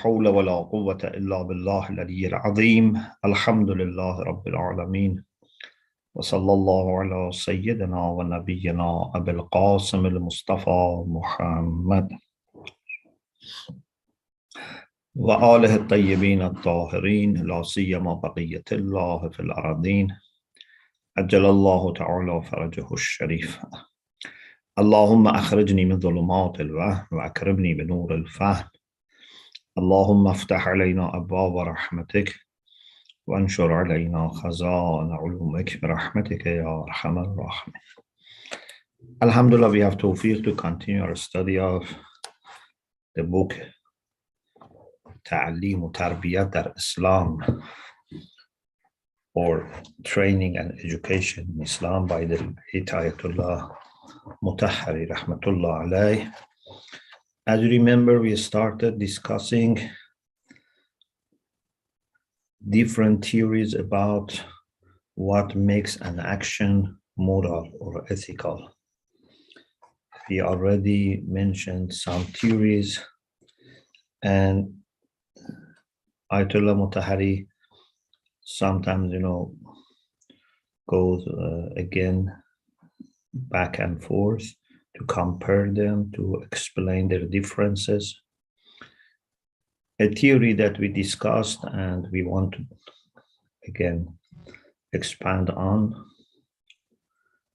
حول ولا قوة إلا بالله العلي العظيم الحمد لله رب العالمين وصلى الله على سيدنا ونبينا أبي القاسم المصطفى محمد وآله الطيبين الطاهرين لا سيما بقية الله في الأرضين عجل الله تعالى فرجه الشريف اللهم أخرجني من ظلمات الوهم وأكرمني بنور الفهم اللهم افتح علينا أبواب رحمتك وانشر علينا خزائن علومك برحمتك يا أرحم الراحمين. Alhamdulillah, we have tawfiq to continue our study of the book Ta'aleem wa Tarbiyat al-Islam, or Training and Education in Islam, by the Hitayatullah Mutahhari rahmatullah alayh. As you remember, we started discussing different theories about what makes an action moral or ethical. We already mentioned some theories, and Ayatollah Mutahhari sometimes, goes again back and forth to compare them, to explain their differences. A theory that we discussed and we want to again expand on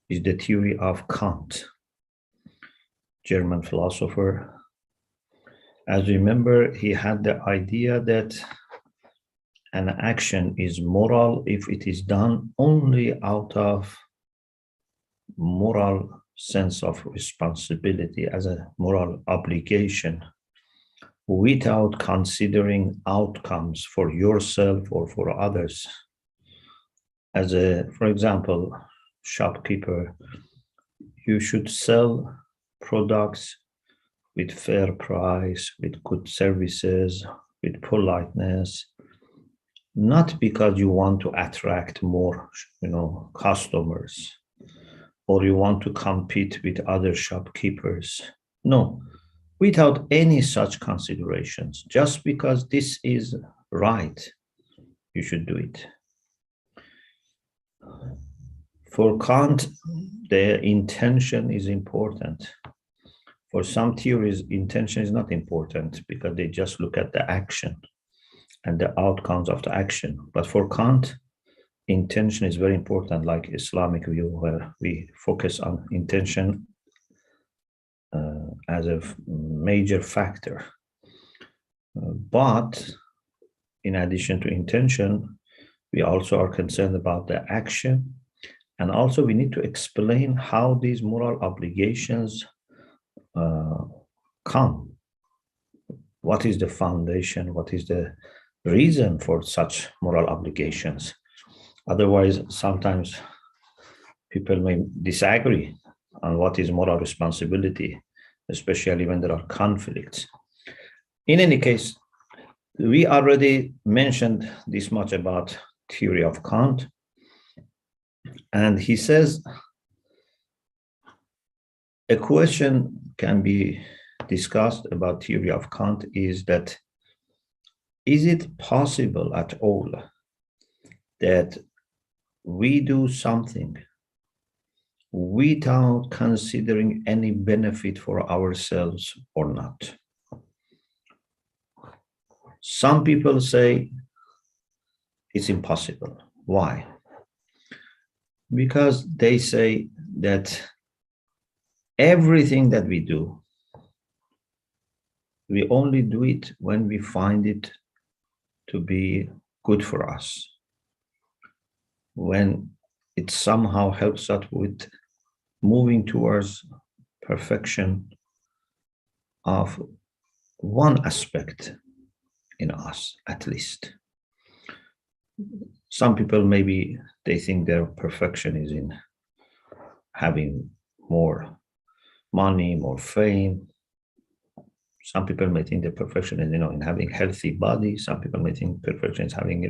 is the theory of Kant, German philosopher. As you remember, he had the idea that an action is moral if it is done only out of moral sense of responsibility, as a moral obligation, without considering outcomes for yourself or for others. For example, shopkeeper, you should sell products with fair price, with good services, with politeness, not because you want to attract more, customers, or you want to compete with other shopkeepers. No, without any such considerations. Just because this is right, you should do it. For Kant, the intention is important. For some theories, intention is not important because they just look at the action and the outcomes of the action. But for Kant, intention is very important, like Islamic view, where we focus on intention as a major factor. But in addition to intention, we also are concerned about the action. And also we need to explain how these moral obligations come. What is the foundation? What is the reason for such moral obligations? Otherwise, sometimes people may disagree on what is moral responsibility, especially when there are conflicts. In any case, we already mentioned this much about theory of Kant. And he says a question can be discussed about theory of Kant is that, is it possible at all that we do something without considering any benefit for ourselves or not? Some people say it's impossible. Why? Because they say that everything that we do, we only do it when we find it to be good for us, when it somehow helps us with moving towards perfection of one aspect in us, at least. Some people, maybe they think their perfection is in having more money, more fame. Some people may think their perfection is, in having healthy body. Some people may think perfection is having,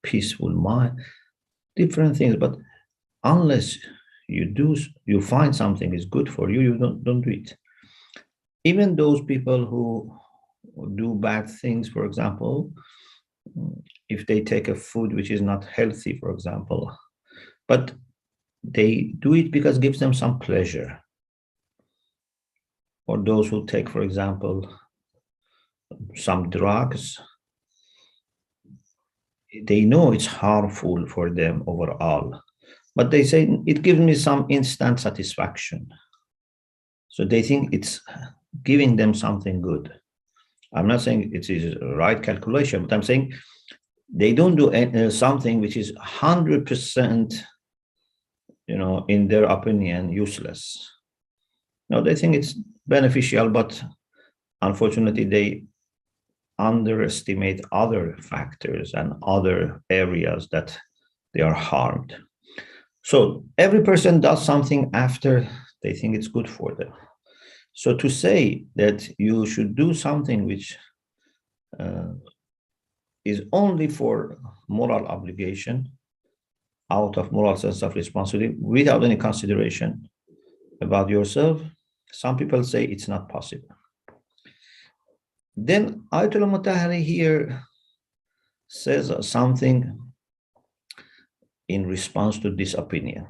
peaceful mind. Different things, but unless you find something is good for you, you don't do it. Even those people who do bad things, for example, if they take a food which is not healthy, for example, but they do it because it gives them some pleasure. Or those who take, for example, some drugs, they know it's harmful for them overall, but they say it gives me some instant satisfaction. So they think it's giving them something good. I'm not saying it is a right calculation, but I'm saying they don't do something which is 100%, in their opinion, useless. No, they think it's beneficial, but unfortunately they underestimate other factors and other areas that they are harmed. So every person does something after they think it's good for them. So to say that you should do something which is only for moral obligation, out of moral sense of responsibility, without any consideration about yourself, some people say it's not possible. Then Ayatollah Mutahari here says something in response to this opinion.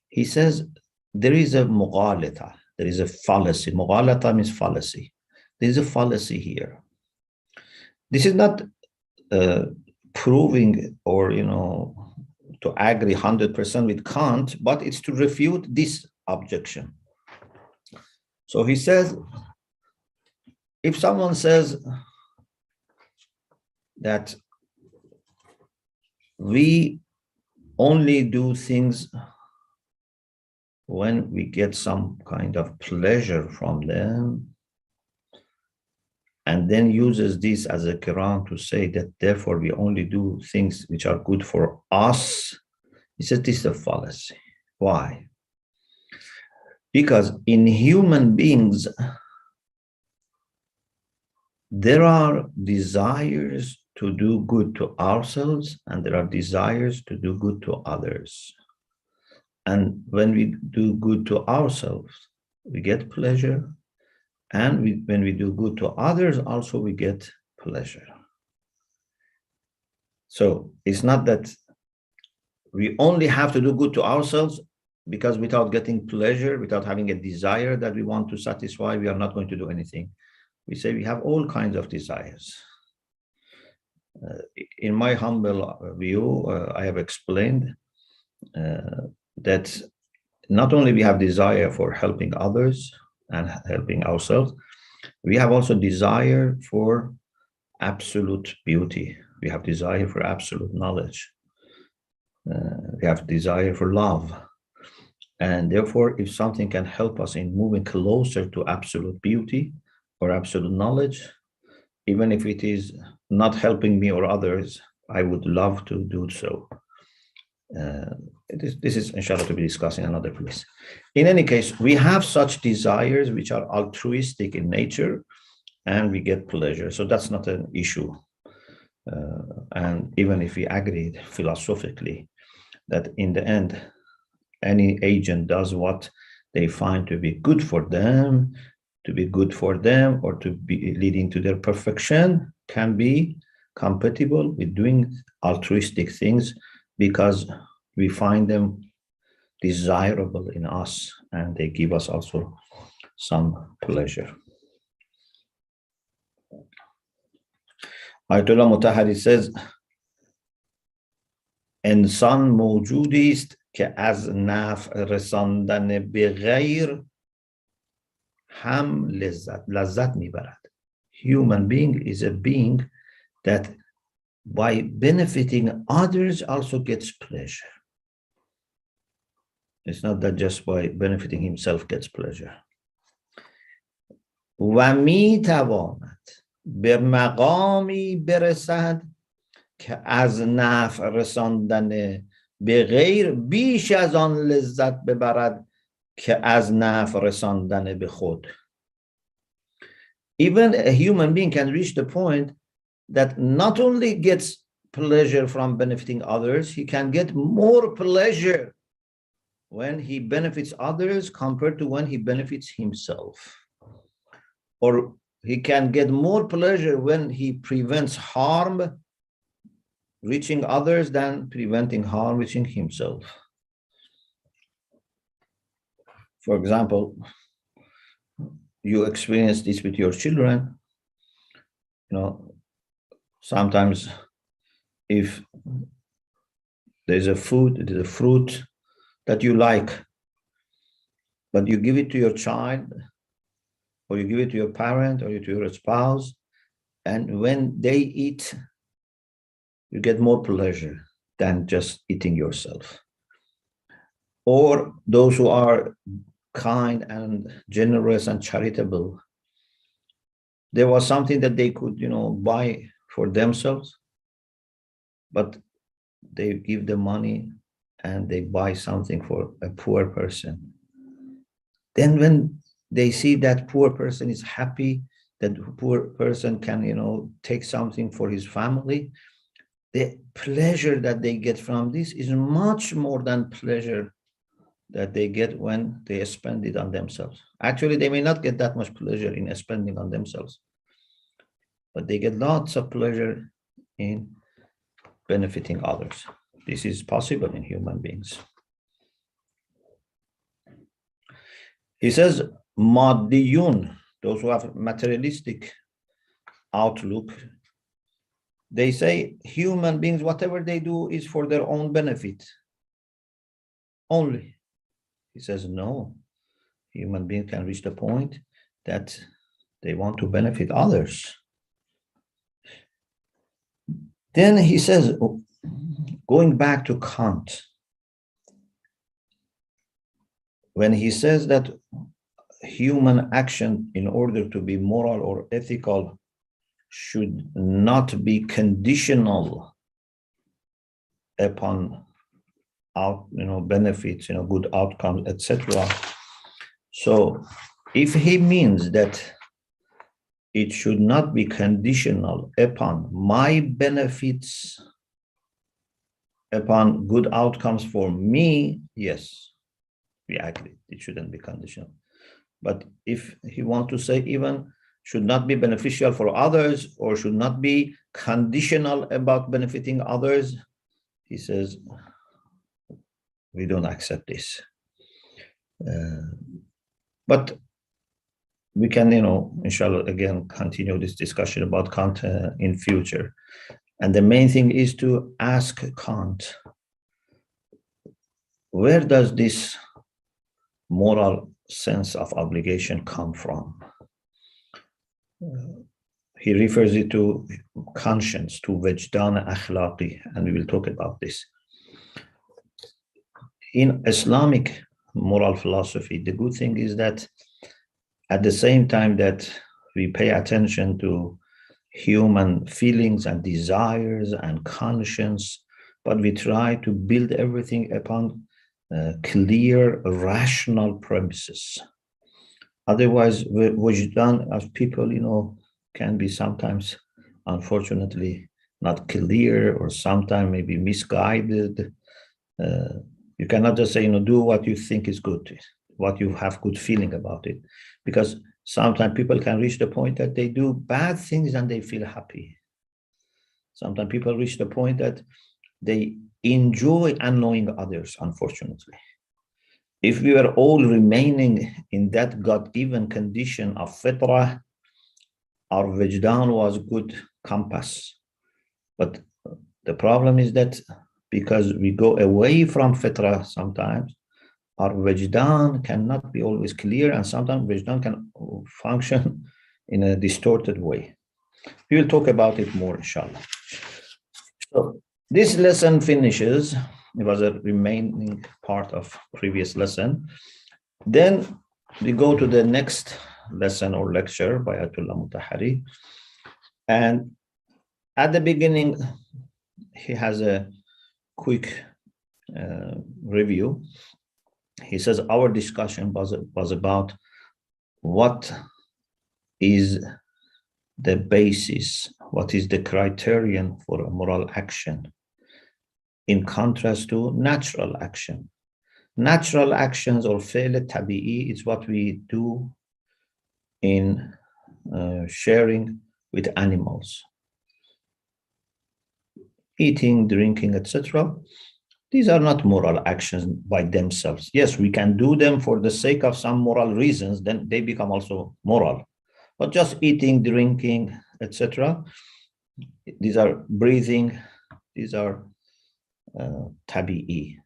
He says there is a mughalata, there is a fallacy. Mughalata means fallacy. There is a fallacy here. This is not proving or, to agree 100% with Kant, but it's to refute this objection. So he says, if someone says that we only do things when we get some kind of pleasure from them, and then uses this as a ground to say that therefore we only do things which are good for us, he says this is a fallacy. Why? Because in human beings, there are desires to do good to ourselves and there are desires to do good to others. And when we do good to ourselves, we get pleasure. And when we do good to others, also we get pleasure. So it's not that we only have to do good to ourselves, because without getting pleasure, without having a desire that we want to satisfy, we are not going to do anything. We say we have all kinds of desires. In my humble view, I have explained that not only we have desire for helping others and helping ourselves, we have also desire for absolute beauty. We have desire for absolute knowledge. We have desire for love. And therefore, if something can help us in moving closer to absolute beauty or absolute knowledge, even if it is not helping me or others, I would love to do so. This is, inshallah, to be discussed in another place. In any case, we have such desires which are altruistic in nature, and we get pleasure. So that's not an issue. And even if we agreed philosophically that in the end, any agent does what they find to be good for them, or to be leading to their perfection, can be compatible with doing altruistic things because we find them desirable in us and they give us also some pleasure. Ayatollah Mutahari says, انسان موجودی است که از نفع رساندن به غیر هم لذت میبرد. Human being is a being that by benefiting others also gets pleasure. It's not that just by benefiting himself gets pleasure. و میتواند به مقامی برسد که از نفع رساندن به غیر بیش از آن لذت ببرد که از نفع رساندن به خود. Even a human being can reach the point that not only gets pleasure from benefiting others, he can get more pleasure when he benefits others compared to when he benefits himself. Or he can get more pleasure when he prevents harm reaching others than preventing harm reaching himself. For example, you experience this with your children. You know, sometimes if there's a food, there's a fruit that you like, but you give it to your child, or you give it to your parent, or to your spouse, and when they eat, you get more pleasure than just eating yourself. Or those who are kind and generous and charitable, there was something that they could, buy for themselves, but they give the money and they buy something for a poor person. Then when they see that poor person is happy, that poor person can, take something for his family, the pleasure that they get from this is much more than pleasure that they get when they spend it on themselves. Actually, they may not get that much pleasure in spending on themselves, but they get lots of pleasure in benefiting others. This is possible in human beings. He says, Maddiyun, those who have materialistic outlook, they say human beings, whatever they do is for their own benefit only. He says, no, human beings can reach the point that they want to benefit others. Then he says, going back to Kant, when he says that human action, in order to be moral or ethical, should not be conditional upon benefits, good outcomes, etc. So if he means that it should not be conditional upon my benefits, upon good outcomes for me, yes, we agree, it shouldn't be conditional. But if he wants to say even should not be beneficial for others or should not be conditional about benefiting others, he says, we don't accept this. But we can, inshallah, again, continue this discussion about Kant in future. And the main thing is to ask Kant, where does this moral sense of obligation come from? He refers it to conscience, to wajdan akhlaqi, and we will talk about this. In Islamic moral philosophy, the good thing is that at the same time that we pay attention to human feelings and desires and conscience, but we try to build everything upon clear, rational premises. Otherwise, wajdan of people, can be sometimes, unfortunately, not clear, or sometimes maybe misguided. You cannot just say, do what you think is good, what you have good feeling about it, because sometimes people can reach the point that they do bad things and they feel happy. Sometimes people reach the point that they enjoy annoying others, unfortunately. If we were all remaining in that God-given condition of fitrah, our wajdan was good compass. But the problem is that because we go away from fitrah sometimes, our wajdan cannot be always clear, and sometimes wajdan can function in a distorted way. We will talk about it more, inshallah. So this lesson finishes. It was a remaining part of previous lesson. Then we go to the next lesson or lecture by Ayatollah Mutahari. And at the beginning, he has a quick review. He says our discussion was about what is the basis, what is the criterion for a moral action, in contrast to natural action. Natural actions or fi'l tabi'i is what we do in sharing with animals. Eating, drinking, etc. These are not moral actions by themselves. Yes, we can do them for the sake of some moral reasons, then they become also moral. But just eating, drinking, etc., these are breathing, these are tabi'i.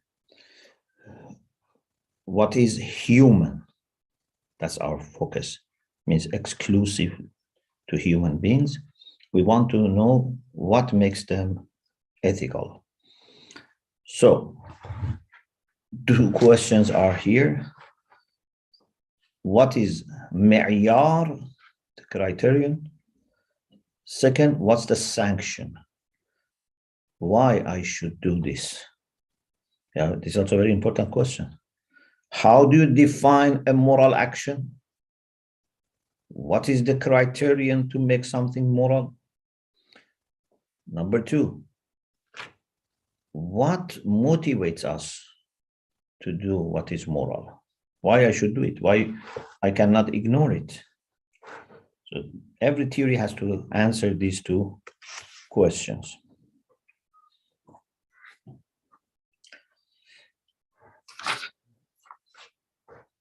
What is human? That's our focus, means exclusive to human beings. We want to know what makes them ethical. So, two questions are here. What is mi'yar, the criterion? Second, what's the sanction? Why I should do this? Yeah, this is also a very important question. How do you define a moral action? What is the criterion to make something moral? Number two, what motivates us to do what is moral? Why I should do it? Why I cannot ignore it? So every theory has to answer these two questions.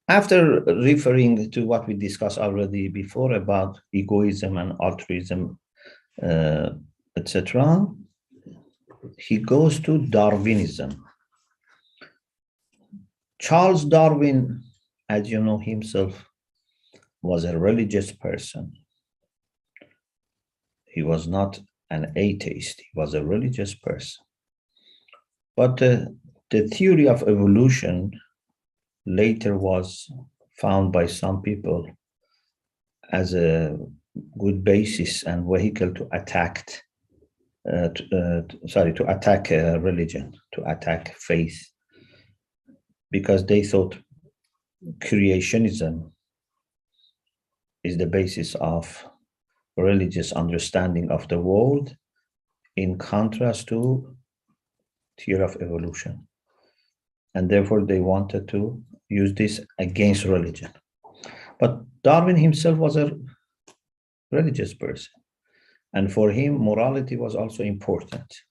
After referring to what we discussed already before about egoism and altruism, etc., he goes to Darwinism. Charles Darwin, as you know himself, was a religious person. He was not an atheist, he was a religious person. But the theory of evolution later was found by some people as a good basis and vehicle to attack religion, to attack faith, because they thought creationism is the basis of religious understanding of the world, in contrast to theory of evolution. And therefore they wanted to use this against religion. But Darwin himself was a religious person, and for him morality was also important.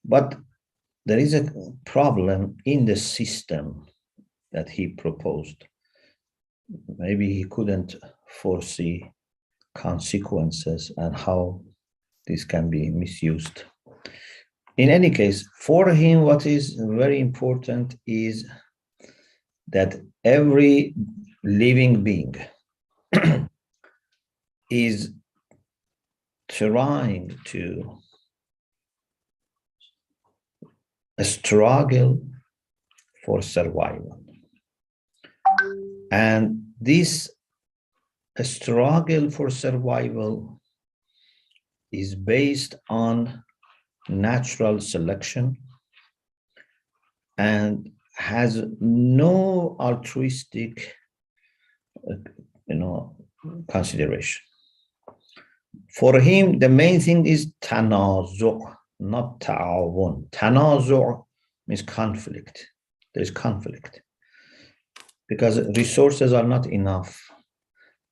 But there is a problem in the system that he proposed. Maybe he couldn't foresee consequences and how this can be misused. In any case, for him, what is very important is that every living being is trying to struggle for survival. And this struggle for survival is based on natural selection and has no altruistic consideration. For him, the main thing is tanazu', not ta'awun. Tanazu' means conflict. There is conflict because resources are not enough.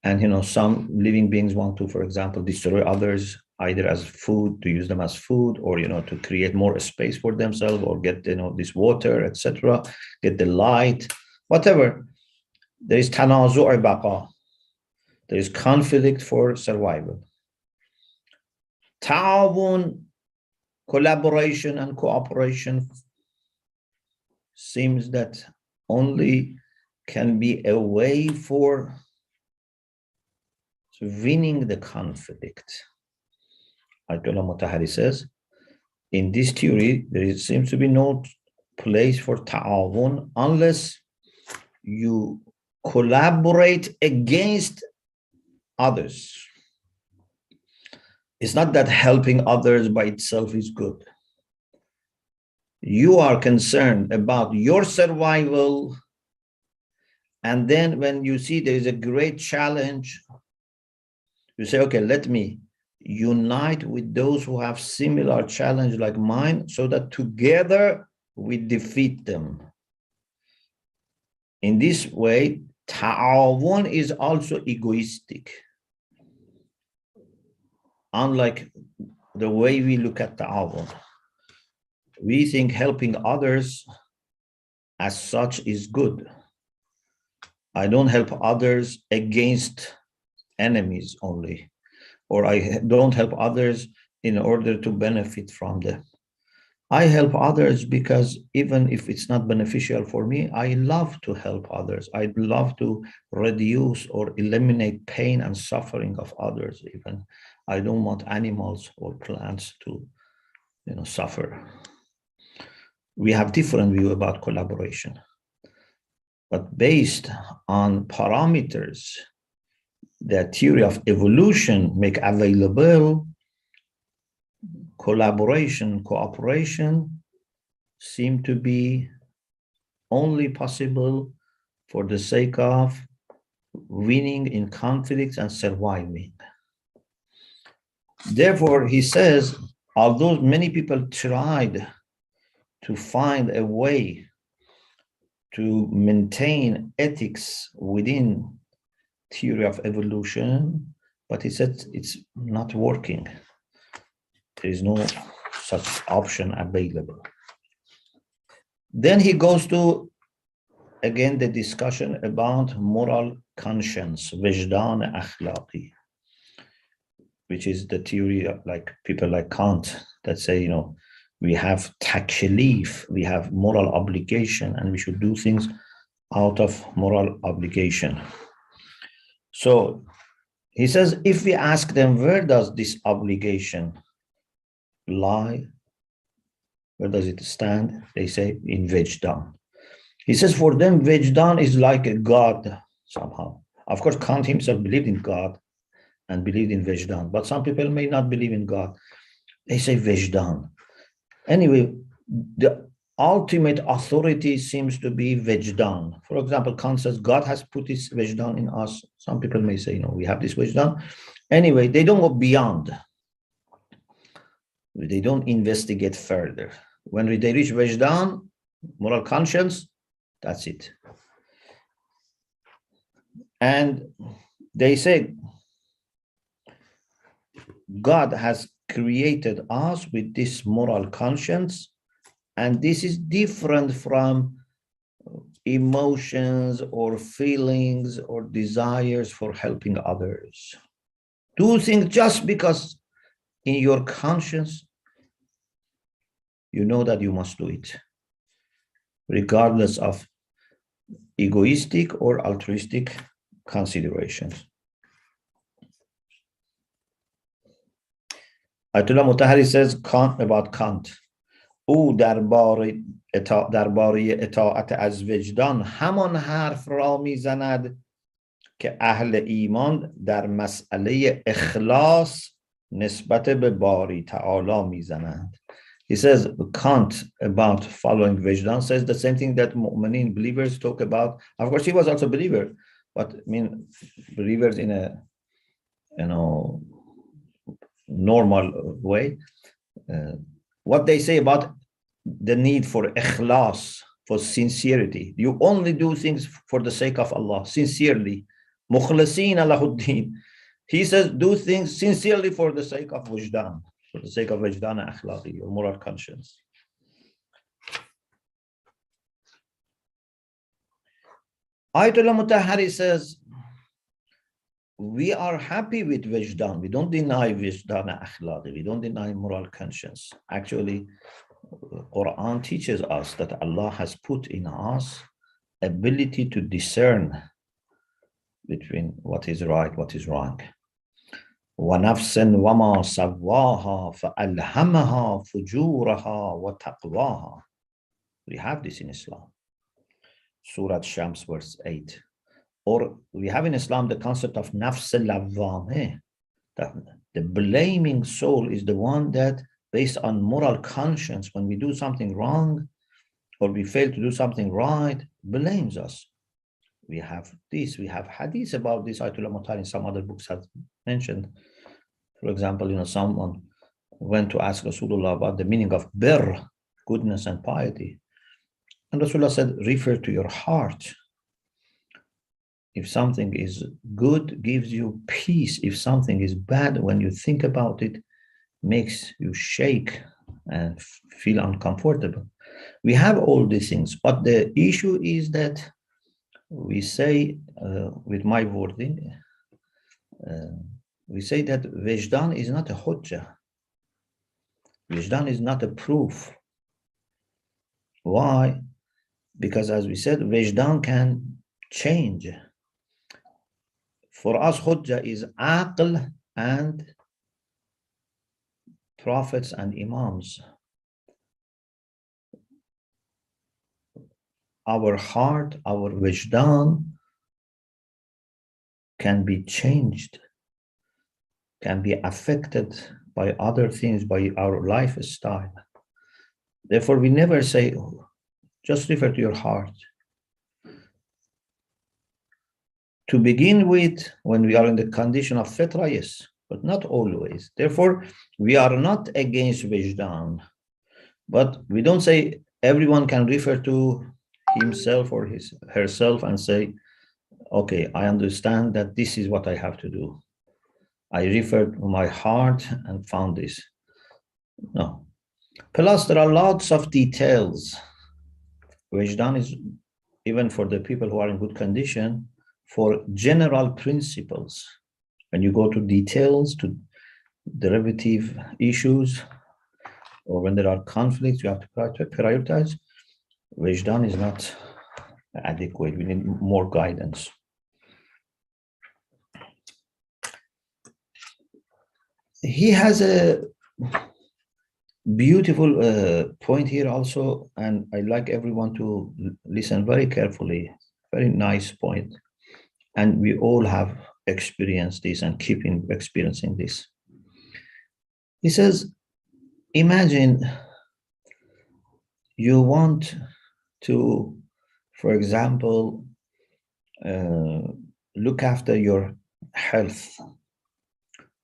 And some living beings want to, for example, destroy others, either as food, to use them as food, or to create more space for themselves, or get this water, etc., get the light, whatever. There is tanazu' baqa. There is conflict for survival. Ta'awun, collaboration and cooperation, seems that only can be a way for winning the conflict. Ayatollah Mutahari says, in this theory, there seems to be no place for ta'awun unless you collaborate against others. It's not that helping others by itself is good. You are concerned about your survival, and then when you see there is a great challenge, you say, okay, let me unite with those who have similar challenge like mine so that together we defeat them. In this way, ta'awun is also egoistic. unlike the way we look at ta'awun. We think helping others as such is good. I don't help others against enemies only, or I don't help others in order to benefit from them. I help others because even if it's not beneficial for me, I love to help others. I love to reduce or eliminate pain and suffering of others. Even I don't want animals or plants to, suffer. We have different view about collaboration, but based on parameters that theory of evolution make available, collaboration, cooperation seem to be only possible for the sake of winning in conflicts and surviving. Therefore, he says, although many people tried to find a way to maintain ethics within theory of evolution, but he said it's not working. There is no such option available. Then he goes to, again, the discussion about moral conscience, وجدان أخلاقي, which is the theory of like people like Kant that say, we have taklif, we have moral obligation, and we should do things out of moral obligation. So he says, if we ask them, where does this obligation lie? Where does it stand? They say in Vejdan. He says for them, Vejdan is like a God somehow. Of course, Kant himself believed in God and believed in Vejdan, but some people may not believe in God. They say Vejdan. Anyway, the ultimate authority seems to be Vejdan. For example, Kant says God has put this Vejdan in us. Some people may say, we have this Vejdan. Anyway, they don't go beyond. They don't investigate further. When they reach Vejdan, moral conscience, that's it. And they say, God has created us with this moral conscience, and this is different from emotions or feelings or desires for helping others. Do things just because in your conscience you know that you must do it, regardless of egoistic or altruistic considerations. Ayatollah Mutahari says about Kant, او درباره اطاعت از وجدان همان حرف را میزند که اهل ایمان در مسئله اخلاص نسبت به باری تعالی میزنند. He says Kant about following Vejdan says the same thing that mu'minin believers talk about. Of course, he was also a believer, but believers in a normal way. What they say about the need for ikhlas, for sincerity. You only do things for the sake of Allah, sincerely. Mukhlaseen Allahuddin. He says do things sincerely for the sake of Vajdan, for the sake of Vajdan akhlaqi, your moral conscience. Ayatollah Mutahari says, we are happy with Vajdan. We don't deny Vajdan akhlaqi. We don't deny moral conscience. Actually, Quran teaches us that Allah has put in us ability to discern between what is right, what is wrong. وَنَفْسٍ وَمَا سَوَّاهَا فَأَلْهَمَهَا فُجُورَهَا وَتَقْوَاهَا. We have this in Islam. Surah Shams, verse 8. Or we have in Islam the concept of nafs al-lawwameh. The blaming soul is the one that, based on moral conscience, when we do something wrong or we fail to do something right, blames us. We have this, we have hadith about this. Ayatollah Mutahari in some other books have mentioned. For example, someone went to ask Rasulullah about the meaning of birr, goodness and piety. And Rasulullah said, refer to your heart. if something is good, gives you peace. If something is bad, when you think about it, makes you shake and feel uncomfortable. We have all these things, but the issue is that we say, with my wording, we say that Vejdan is not a hujjah. Vejdan is not a proof. Why? Because as we said, Vejdan can change. For us, hujjah is aql and prophets and imams. Our heart, our Vejdan can be changed, can be affected by other things, by our lifestyle. Therefore, we never say, just refer to your heart. To begin with, when we are in the condition of fitra, yes, but not always. Therefore, we are not against Vejdan, but we don't say everyone can refer to himself or herself and say, okay, I understand that this is what I have to do. I referred to my heart and found this. No. Plus, there are lots of details. Vejdan is, even for the people who are in good condition, for general principles. When you go to details, to derivative issues, or when there are conflicts, you have to prioritize. Vejdan is not adequate. We need more guidance. He has a beautiful point here also, and I'd like everyone to listen very carefully. Very nice point. And we all have experienced this and keep experiencing this. He says, imagine you want to, for example, look after your health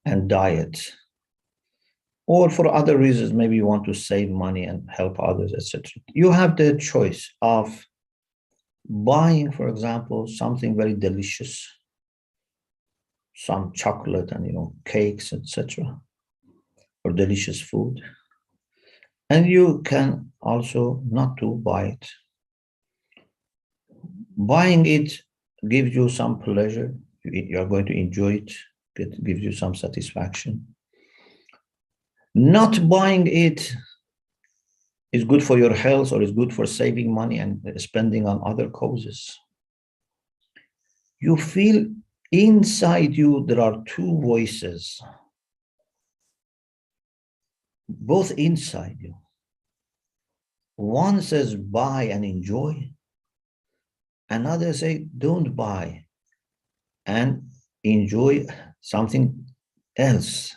and diet, or for other reasons, maybe you want to save money and help others, etc. You have the choice of buying, for example, something very delicious, some chocolate and cakes, etc., or delicious food, and you can also not to buy it. Buying it gives you some pleasure. You are going to enjoy it. It gives you some satisfaction. Not buying it is good for your health, or is good for saving money and spending on other causes. You feel inside you there are two voices, both inside you. One says buy and enjoy. Another says don't buy and enjoy something else.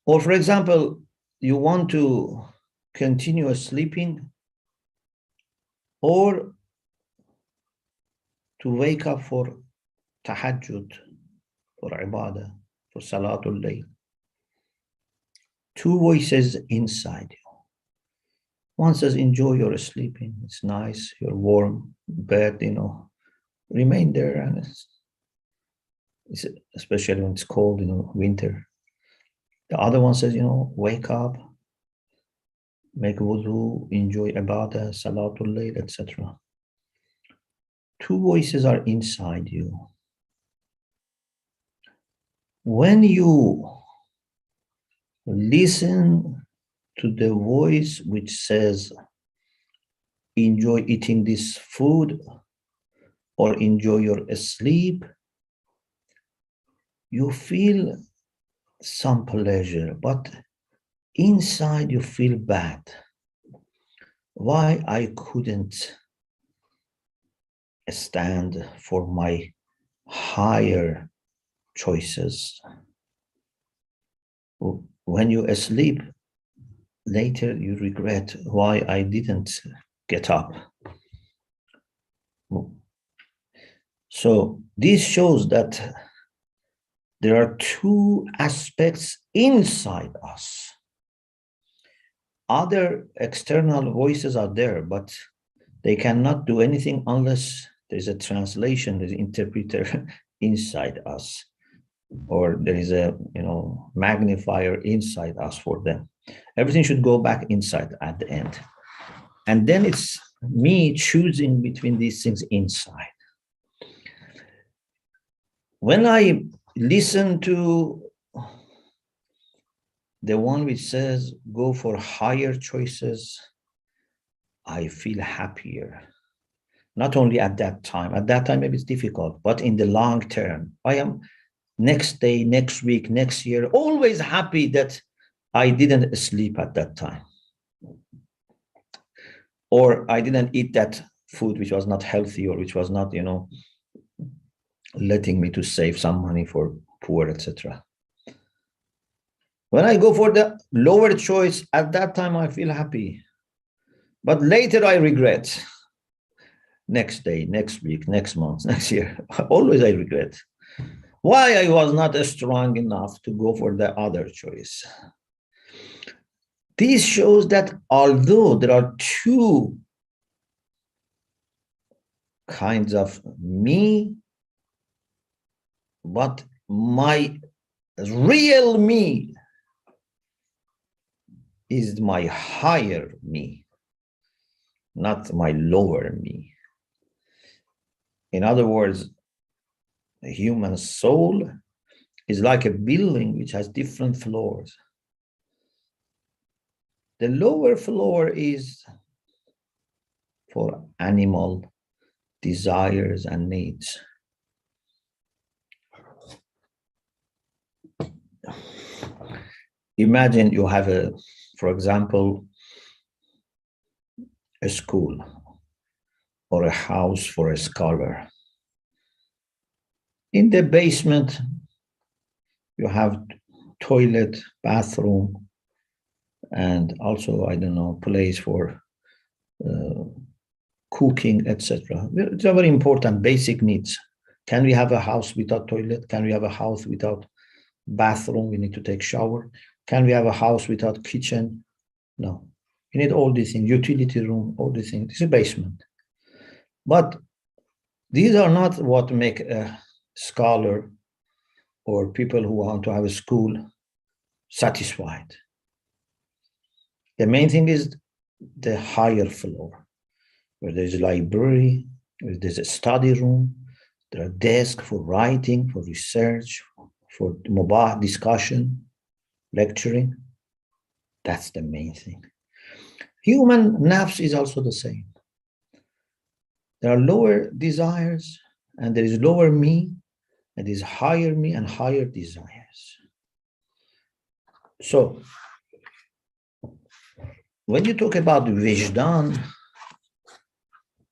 Or for example, you want to continue sleeping, or to wake up for tahajjud, for ibadah, for salatul layl. Two voices inside you. One says enjoy your sleeping, it's nice, you're warm, bed, remain there, and it's especially when it's cold, winter. The other one says, wake up, make wudu, enjoy ibadah, salatul layl, etc. Two voices are inside you. When you listen to the voice which says, enjoy eating this food, or enjoy your sleep, you feel some pleasure, but inside you feel bad. Why I couldn't stand for my higher choices? When you sleep, later you regret why I didn't get up. So this shows that there are two aspects inside us. Other external voices are there, but They cannot do anything unless there's a translation, there's an interpreter inside us, or there is a magnifier inside us for them. Everything should go back inside at the end. And then it's me choosing between these things inside. When I listen to the one which says, go for higher choices, I feel happier. Not only at that time maybe it's difficult, but in the long term, I am next day, next week, next year, always happy that I didn't sleep at that time. Or I didn't eat that food which was not healthy, or which was not, letting me to save some money for poor, etc. When I go for the lower choice, at that time I feel happy. But later I regret. Next day, next week, next month, next year, always I regret. Why I was not strong enough to go for the other choice. This shows that although there are two kinds of me, but my real me is my higher me, not my lower me. In other words, the human soul is like a building which has different floors. The lower floor is for animal desires and needs. Imagine you have for example, a school or a house for a scholar. In the basement, you have toilet, bathroom, and also, place for cooking, etc. It's a very important basic needs. Can we have a house without toilet? Can we have a house without bathroom? We need to take shower. Can we have a house without kitchen? No. You need all these things, utility room, all these things. It's a basement. But these are not what make a scholar or people who want to have a school satisfied. The main thing is the higher floor, where there's a library, where there's a study room, there are desks for writing, for research, for mobile discussion, lecturing. That's the main thing. Human nafs is also the same. There are lower desires, and there is lower me, and there is higher me and higher desires. So, when you talk about Vijdan,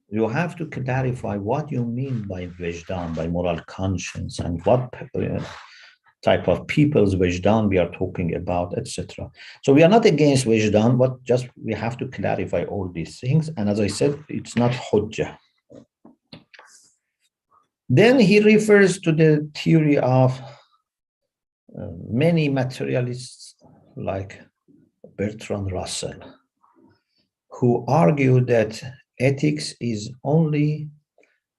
you have to clarify what you mean by Vijdan, by moral conscience, and what type of people's Vijdan we are talking about, etc. So we are not against Vijdan, but just we have to clarify all these things. And as I said, it's not Hujjah. Then he refers to the theory of many materialists like Bertrand Russell, who argue that ethics is only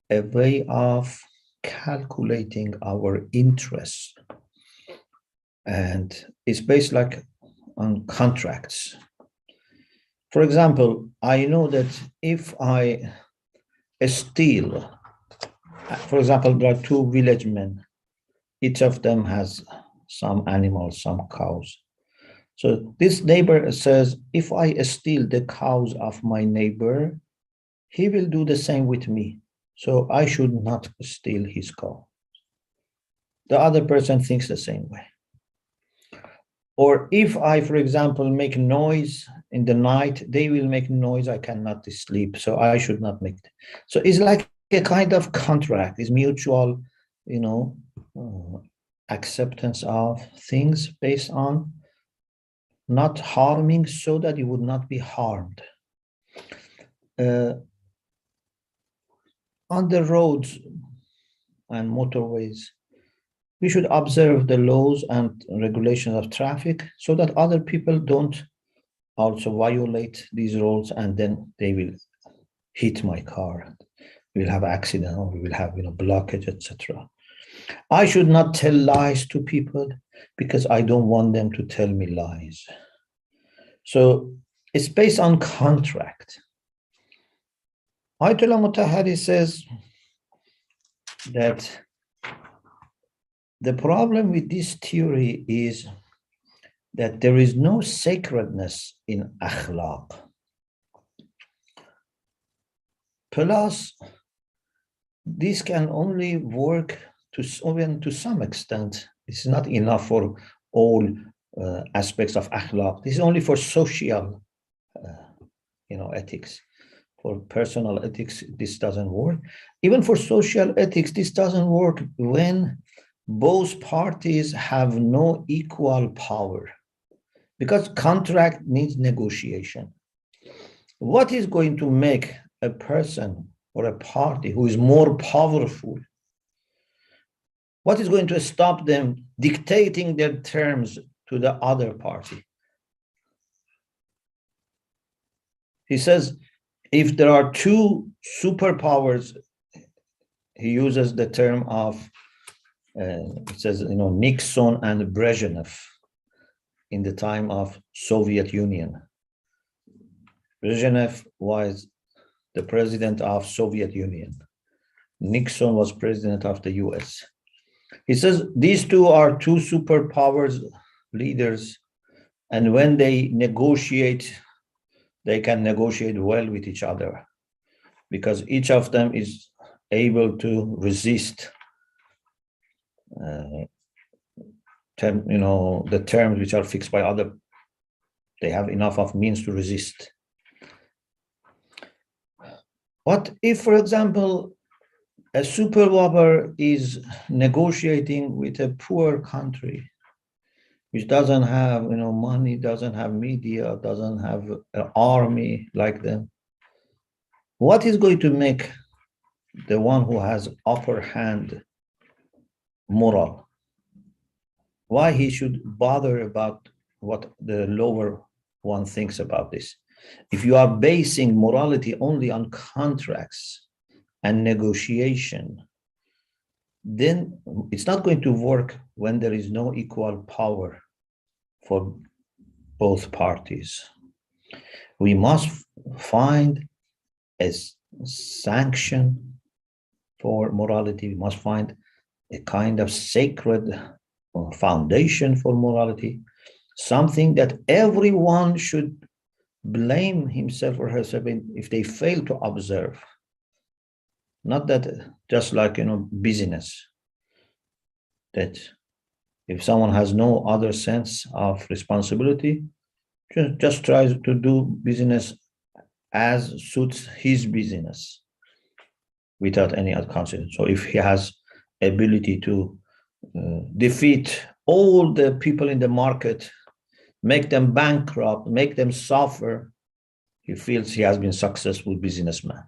a way of calculating our interests, and it's based on contracts. For example, I know that if I steal, for example, there are two village men, each of them has some animals, some cows. So this neighbor says, if I steal the cows of my neighbor, he will do the same with me. So I should not steal his cow. The other person thinks the same way. Or if I, for example, make noise in the night, they will make noise, I cannot sleep, so I should not make it. So it's like a kind of contract, it's mutual, acceptance of things based on not harming so that you would not be harmed. On the roads and motorways, we should observe the laws and regulations of traffic so that other people don't also violate these rules, and then they will hit my car, we will have accident, or we will have blockage, etc. I should not tell lies to people because I don't want them to tell me lies. So it's based on contract. Ayatollah Mutahhari says that the problem with this theory is that there is no sacredness in akhlaq. Plus, this can only work to some extent. It's not enough for all aspects of akhlaq. This is only for social, ethics. For personal ethics, this doesn't work. Even for social ethics, this doesn't work when both parties have no equal power, because contract needs negotiation. What is going to make a person or a party who is more powerful, what is going to stop them dictating their terms to the other party? He says, if there are two superpowers, he uses the term of, it says, Nixon and Brezhnev in the time of Soviet Union. Brezhnev was the president of Soviet Union. Nixon was president of the US. He says these two are two superpowers leaders, and when they negotiate, they can negotiate well with each other because each of them is able to resist the terms which are fixed by other. They have enough of means to resist. But if, for example, a superpower is negotiating with a poor country, which doesn't have money, doesn't have media, doesn't have an army like them, what is going to make the one who has upper hand moral? Why he should bother about what the lower one thinks about this? If you are basing morality only on contracts and negotiation, then it's not going to work when there is no equal power for both parties. We must find a sanction for morality. We must find a kind of sacred foundation for morality, something that everyone should blame himself or herself if they fail to observe. Not that just like business, that if someone has no other sense of responsibility, just tries to do business as suits his business without any other consequence. So if he has ability to defeat all the people in the market, make them bankrupt, make them suffer, he feels he has been successful businessman.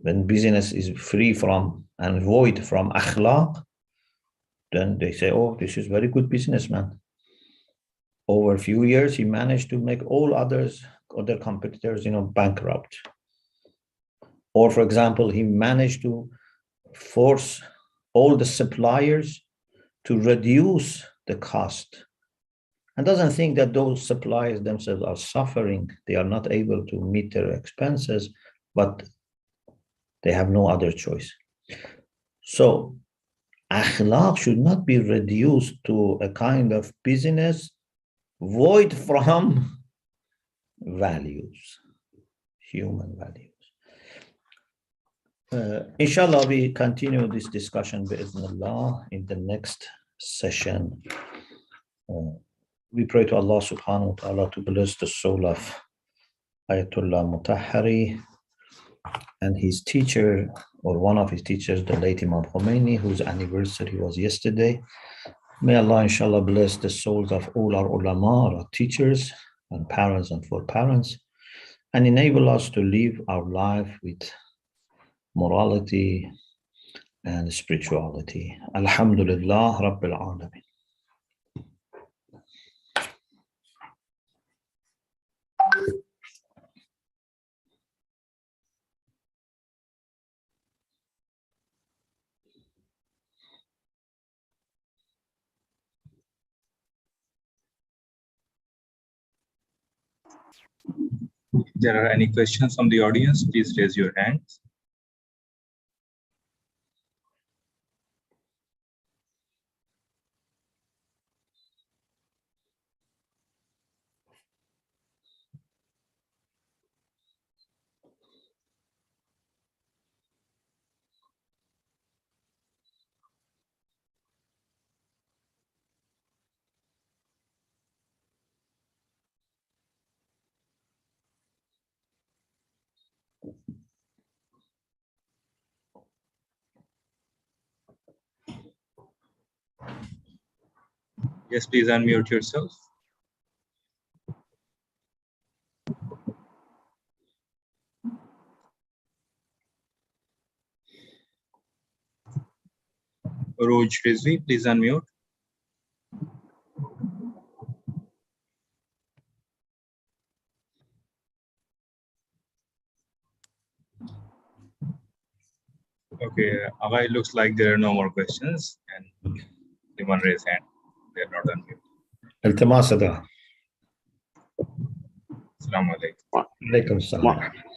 When business is free from and void from akhlaq, then they say, oh, this is very good businessman. Over a few years, he managed to make all other competitors, bankrupt. Or, for example, he managed to force all the suppliers to reduce the cost, and doesn't think that those suppliers themselves are suffering. They are not able to meet their expenses, but they have no other choice. So akhlaq should not be reduced to a kind of business void from values, human values. Inshallah, we continue this discussion bi'idhnillah in the next session. We pray to Allah subhanahu wa ta'ala to bless the soul of Ayatollah Mutahhari and his teacher, or one of his teachers, the late Imam Khomeini, whose anniversary was yesterday. May Allah inshallah bless the souls of all our ulama, our teachers and parents and foreparents, and enable us to live our life with morality and spirituality. Alhamdulillah Rabbil Alameen. If there are any questions from the audience, please raise your hands. Yes, please unmute yourself. Ruzvi, please unmute. Okay, Aga, it looks like there are no more questions, and anyone raise hand. They are not unmuted. التماس ده. Assalamu alaikum. عليكم السلام.